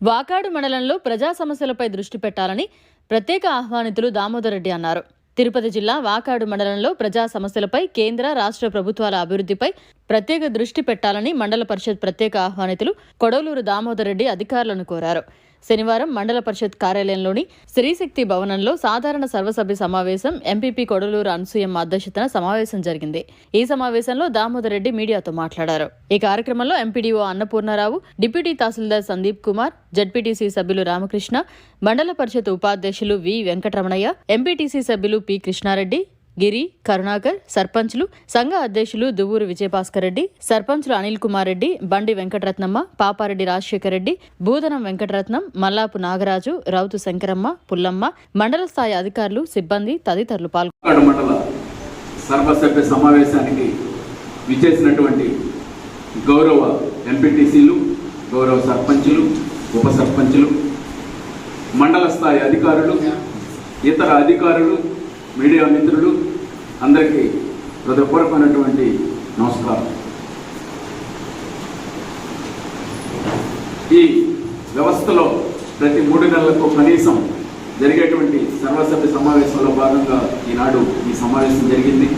వాకాడు మండలంలో ప్రజా సమస్యలపై దృష్టి పెట్టాలని ప్రత్యేక ఆహ్వానితులు దామోదర్ రెడ్డి అన్నారు. తిరుపతి జిల్లా వాకాడు మండలంలో ప్రజా సమస్యలపై కేంద్ర రాష్ట్ర ప్రభుత్వాల అభివృద్ధిపై ప్రత్యేక దృష్టి పెట్టాలని మండల పరిషత్ ప్రత్యేక ఆహ్వానితులు కొడవలూరు దామోదర్ రెడ్డి అధికారులను కోరారు. శనివారం మండల పరిషత్ కార్యాలయంలోని శ్రీశక్తి భవనంలో సాధారణ సర్వసభ్య సమావేశం ఎంపీపీ కొడవలూరు అనసూయమ్మ అధ్యక్షతన సమావేశం జరిగింది. ఈ సమావేశంలో దామోదర్ రెడ్డి మీడియాతో మాట్లాడారు. ఈ కార్యక్రమంలో ఎంపీడీఓ అన్నపూర్ణారావు, డిప్యూటీ తహసీల్దార్ సందీప్ కుమార్, జడ్పీటీసీ సభ్యులు రామకృష్ణ, మండల పరిషత్ ఉపాధ్యక్షులు వి వెంకటరమణయ్య, ఎంపీటీసీ సభ్యులు పి కృష్ణారెడ్డి, గిరి, కరుణాకర్, సర్పంచ్లు, సంఘ అధ్యక్షులు దువ్వూరు విజయభాస్కర్ రెడ్డి, సర్పంచ్లు అనిల్ కుమార్ రెడ్డి, బండి వెంకటరత్నమ్మ, పాపారెడ్డి రాజశేఖర్ రెడ్డి, బూదనం వెంకటరత్నం, మల్లాపు నాగరాజు, రౌతు శంకరమ్మ, పుల్లమ్మ, మండల స్థాయి అధికారులు, సిబ్బంది తదితరులు పాల్గొన్నారు. మండల సర్వసభ్య సమావేశానికి విచ్చేసినటువంటి గౌరవ ఎంపీటీసీలు, గౌరవ సర్పంచులు, ఉప సర్పంచులు, మండల స్థాయి అధికారులు, ఇతర అధికారులు, మీడియా మిత్రులు అందరికీ హృదయపూర్వకమైనటువంటి నమస్కారం. ఈ వ్యవస్థలో ప్రతి 3 నెలలకు కనీసం జరిగేటువంటి సర్వసభ్య సమావేశంలో భాగంగా ఈనాడు ఈ సమావేశం జరిగింది.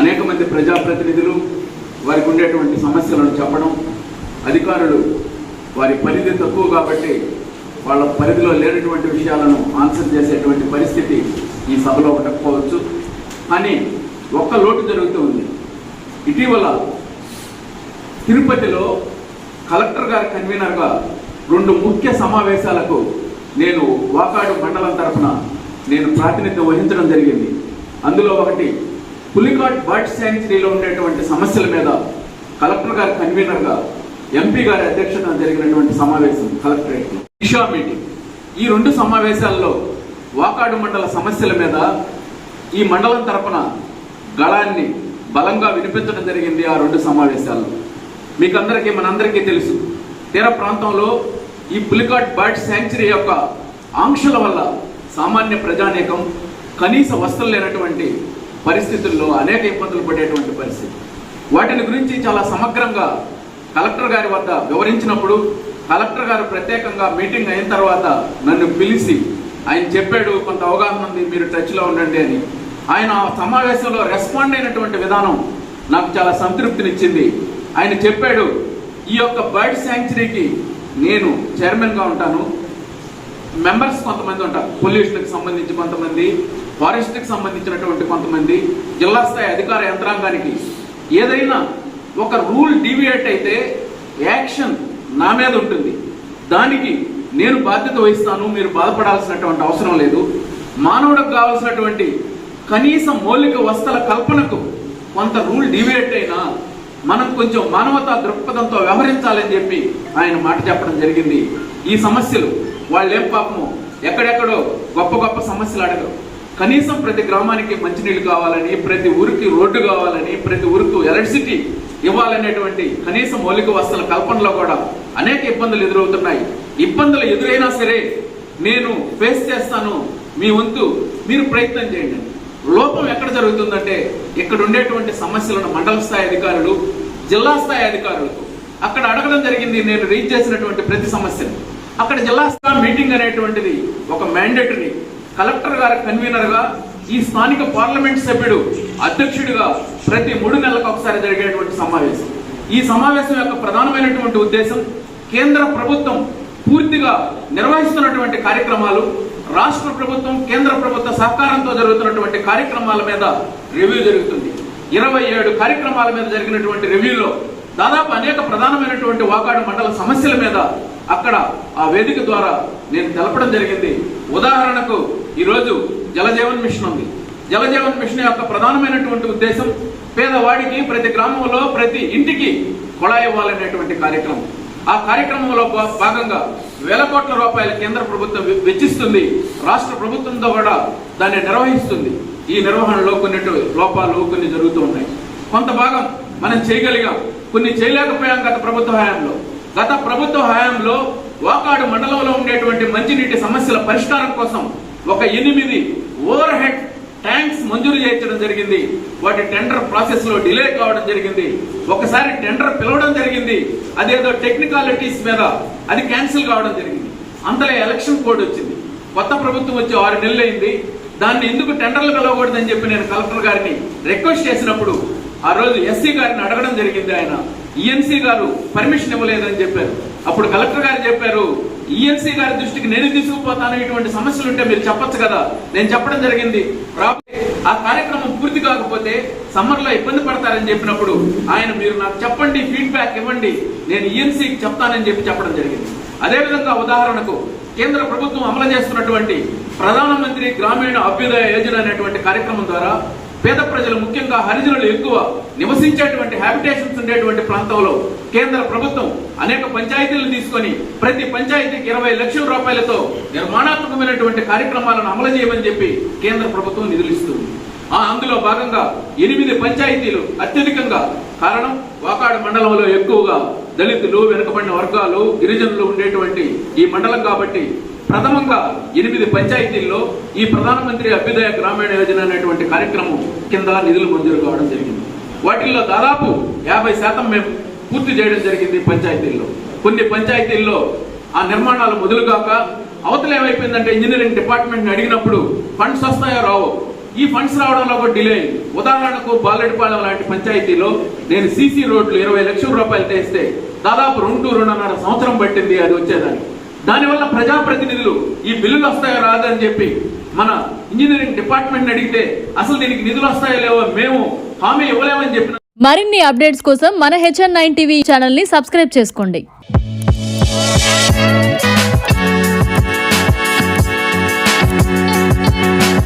అనేక మంది ప్రజాప్రతినిధులు వారికి ఉండేటువంటి సమస్యలను చెప్పడం, అధికారులు వారి పరిధి తక్కువ కాబట్టి వాళ్ళ పరిధిలో లేనటువంటి విషయాలను ఆన్సర్ చేసేటువంటి పరిస్థితి ఈ సభలో ఉండకపోవచ్చు. కానీ ఒక్క లోటు జరుగుతూ ఉంది. ఇటీవల తిరుపతిలో కలెక్టర్ గారి కన్వీనర్గా 2 ముఖ్య సమావేశాలకు నేను వాకాడు మండలం తరఫున నేను ప్రాతినిధ్యం వహించడం జరిగింది. అందులో ఒకటి పులికాట్ బర్డ్ శాంక్చురీలో ఉండేటువంటి సమస్యల మీద కలెక్టర్ గారి కన్వీనర్గా ఎంపీ గారి అధ్యక్షతన జరిగినటువంటి సమావేశం కలెక్టరేట్లో దిశా మీటింగ్. ఈ 2 సమావేశాల్లో వాకాడు మండల సమస్యల మీద ఈ మండలం తరపున గళాన్ని బలంగా వినిపించడం జరిగింది. ఆ 2 సమావేశాల్లో మీకందరికీ మనందరికీ తెలుసు, తీర ప్రాంతంలో ఈ పులికాట్ బర్డ్ శాంక్చురీ యొక్క ఆంక్షల వల్ల సామాన్య ప్రజానీకం కనీస వసతులు లేనటువంటి పరిస్థితుల్లో అనేక ఇబ్బందులు పడేటువంటి పరిస్థితి. వాటిని గురించి చాలా సమగ్రంగా కలెక్టర్ గారి వద్ద వివరించినప్పుడు కలెక్టర్ గారు ప్రత్యేకంగా మీటింగ్ అయిన తర్వాత నన్ను పిలిచి ఆయన చెప్పాడు, కొంత అవగాహన ఉంది, మీరు టచ్లో ఉండండి అని. ఆయన సమావేశంలో రెస్పాండ్ అయినటువంటి విధానం నాకు చాలా సంతృప్తినిచ్చింది. ఆయన చెప్పాడు, ఈ యొక్క బర్డ్ శాంక్చురీకి నేను చైర్మన్గా ఉంటాను, మెంబర్స్ కొంతమంది ఉంటారు, పొల్యూషన్కి సంబంధించి కొంతమంది, ఫారెస్ట్కి సంబంధించినటువంటి కొంతమంది, జిల్లా స్థాయి అధికార యంత్రాంగానికి ఏదైనా ఒక రూల్ డీవియేట్ అయితే యాక్షన్ నా మీద ఉంటుంది, దానికి నేను బాధ్యత వహిస్తాను, మీరు బాధపడాల్సినటువంటి అవసరం లేదు. మానవుడికి కావాల్సినటువంటి కనీస మౌలిక వసతుల కల్పనకు కొంత రూల్ డీవియేట్ అయినా మనం కొంచెం మానవతా దృక్పథంతో వ్యవహరించాలని చెప్పి ఆయన మాట చెప్పడం జరిగింది. ఈ సమస్యలు వాళ్ళేం పాపము ఎక్కడెక్కడో గొప్ప గొప్ప సమస్యలు అడగరు. కనీసం ప్రతి గ్రామానికి మంచినీళ్ళు కావాలని, ప్రతి ఊరికి రోడ్డు కావాలని, ప్రతి ఊరికి ఎలక్ట్రిసిటీ ఇవ్వాలనేటువంటి కనీస మౌలిక వసతుల కల్పనలో కూడా అనేక ఇబ్బందులు ఎదురవుతున్నాయి. ఇబ్బందులు ఎదురైనా సరే నేను ఫేస్ చేస్తాను, మీ వంతు మీరు ప్రయత్నం చేయండి. లోపం ఎక్కడ జరుగుతుందంటే ఇక్కడ ఉండేటువంటి సమస్యలను మండల స్థాయి అధికారులు, జిల్లా స్థాయి అధికారులకు అక్కడ అడగడం జరిగింది. నేను రీచ్ చేసినటువంటి ప్రతి సమస్యను అక్కడ జిల్లా స్థాయి మీటింగ్ అనేటువంటిది ఒక మ్యాండేటరీ. కలెక్టర్ గారి కన్వీనర్గా ఈ స్థానిక పార్లమెంట్ సభ్యుడు అధ్యక్షుడిగా ప్రతి 3 నెలలకు ఒకసారి జరిగేటువంటి సమావేశం. ఈ సమావేశం యొక్క ప్రధానమైనటువంటి ఉద్దేశం కేంద్ర ప్రభుత్వం పూర్తిగా నిర్వహిస్తున్నటువంటి కార్యక్రమాలు, రాష్ట్ర ప్రభుత్వం కేంద్ర ప్రభుత్వ సహకారంతో జరుగుతున్నటువంటి కార్యక్రమాల మీద రివ్యూ జరుగుతుంది. 27 కార్యక్రమాల మీద జరిగినటువంటి రివ్యూలో దాదాపు అనేక ప్రధానమైనటువంటి వాకాడు మండల సమస్యల మీద అక్కడ ఆ వేదిక ద్వారా నేను తెలపడం జరిగింది. ఉదాహరణకు ఈరోజు జలజీవన్ మిషన్ ఉంది. జలజీవన్ మిషన్ యొక్క ప్రధానమైనటువంటి ఉద్దేశం పేదవాడికి ప్రతి గ్రామంలో ప్రతి ఇంటికి కొళాయి ఇవ్వాలనేటువంటి కార్యక్రమం. ఆ కార్యక్రమంలో భాగంగా వేల కోట్ల రూపాయల కేంద్ర ప్రభుత్వం వెచ్చిస్తుంది, రాష్ట్ర ప్రభుత్వంతో కూడా దాన్ని నిర్వహిస్తుంది. ఈ నిర్వహణలో కొన్ని లోపాలు కొన్ని జరుగుతూ ఉన్నాయి. కొంత భాగం మనం చేయగలిగాం, కొన్ని చేయలేకపోయాం గత ప్రభుత్వ హయాంలో వాకాడు మండలంలో ఉండేటువంటి మంచినీటి సమస్యల పరిష్కారం కోసం ఒక 8 ఓవర్ హెడ్ ట్యాంక్స్ మంజూరు చేయించడం జరిగింది. వాటి టెండర్ ప్రాసెస్ లో డిలే కావడం జరిగింది. ఒకసారి టెండర్ పిలవడం జరిగింది, అదేదో టెక్నికాలిటీస్ మీద అది క్యాన్సిల్ కావడం జరిగింది. అంతలో ఎలక్షన్ కోడ్ వచ్చింది. కొత్త ప్రభుత్వం వచ్చి 6 నెలలు అయింది. దాన్ని ఎందుకు టెండర్లు పిలవకూడదని చెప్పి నేను కలెక్టర్ గారిని రిక్వెస్ట్ చేసినప్పుడు ఆ రోజు ఎస్సీ గారిని అడగడం జరిగింది. ఆయన ఈఎన్సీ గారు పర్మిషన్ ఇవ్వలేదని చెప్పారు. అప్పుడు కలెక్టర్ గారు చెప్పారు, ఈఎన్సీ గారి దృష్టికి నేను తీసుకుపోతాను, ఇటువంటి సమస్యలు ఉంటే మీరు చెప్పొచ్చు కదా. నేను చెప్పడం జరిగింది. ఆ కార్యక్రమం పూర్తి కాకపోతే సమ్మర్ లో ఇబ్బంది పడతారని చెప్పినప్పుడు ఆయన మీరు నాకు చెప్పండి, ఫీడ్బ్యాక్ ఇవ్వండి, నేను ఈఎన్సీకి చెప్తానని చెప్పడం జరిగింది. అదేవిధంగా ఉదాహరణకు కేంద్ర ప్రభుత్వం అమలు చేస్తున్నటువంటి ప్రధానమంత్రి గ్రామీణ అభ్యుదయ యోజన అనేటువంటి కార్యక్రమం ద్వారా పేద ప్రజలు, ముఖ్యంగా హరిజనులు ఎక్కువ నివసించేటువంటి హ్యాబిటేషన్స్ ఉండేటువంటి ప్రాంతంలో కేంద్ర ప్రభుత్వం అనేక పంచాయతీలను తీసుకొని ప్రతి పంచాయతీకి 20 లక్షల రూపాయలతో నిర్మాణాత్మకమైనటువంటి కార్యక్రమాలను అమలు చేయమని చెప్పి కేంద్ర ప్రభుత్వం నిధులు ఇస్తుంది. అందులో భాగంగా 8 పంచాయతీలు అత్యధికంగా, కారణం వాకాడు మండలంలో ఎక్కువగా దళితులు, వెనుకబడిన వర్గాలు, గిరిజనులు ఉండేటువంటి ఈ మండలం కాబట్టి ప్రథమంగా 8 పంచాయతీల్లో ఈ ప్రధానమంత్రి అభ్యుదయ గ్రామీణ యోజన అనేటువంటి కార్యక్రమం కింద నిధులు మంజూరు కావడం జరిగింది. వాటిల్లో దాదాపు 50% మేము పూర్తి చేయడం జరిగింది. పంచాయతీల్లో కొన్ని పంచాయతీల్లో ఆ నిర్మాణాలు మొదలుగాక అవతల ఏమైపోయిందంటే ఇంజనీరింగ్ డిపార్ట్మెంట్ని అడిగినప్పుడు ఫండ్స్ వస్తాయో రావో, ఈ ఫండ్స్ రావడంలో కూడా డిలే. ఉదాహరణకు బాలెడిపాలెం లాంటి పంచాయతీలో నేను సీసీ రోడ్లు 20 లక్షల రూపాయలు తెస్తే దాదాపు 2-2.5 సంవత్సరం పట్టింది అది వచ్చేదానికి. దానివల్ల ప్రజాప్రతినిధులు ఈ బిల్లులు వస్తాయో రాదని చెప్పి మన ఇంజనీరింగ్ డిపార్ట్మెంట్ అడిగితే అసలు దీనికి నిధులు వస్తాయో లేవో మేము హామీ ఇవ్వలేమని చెప్పిన. మరిన్ని అప్డేట్స్ కోసం మన HN9 టీవీ ఛానల్ ని సబ్స్క్రైబ్ చేసుకోండి.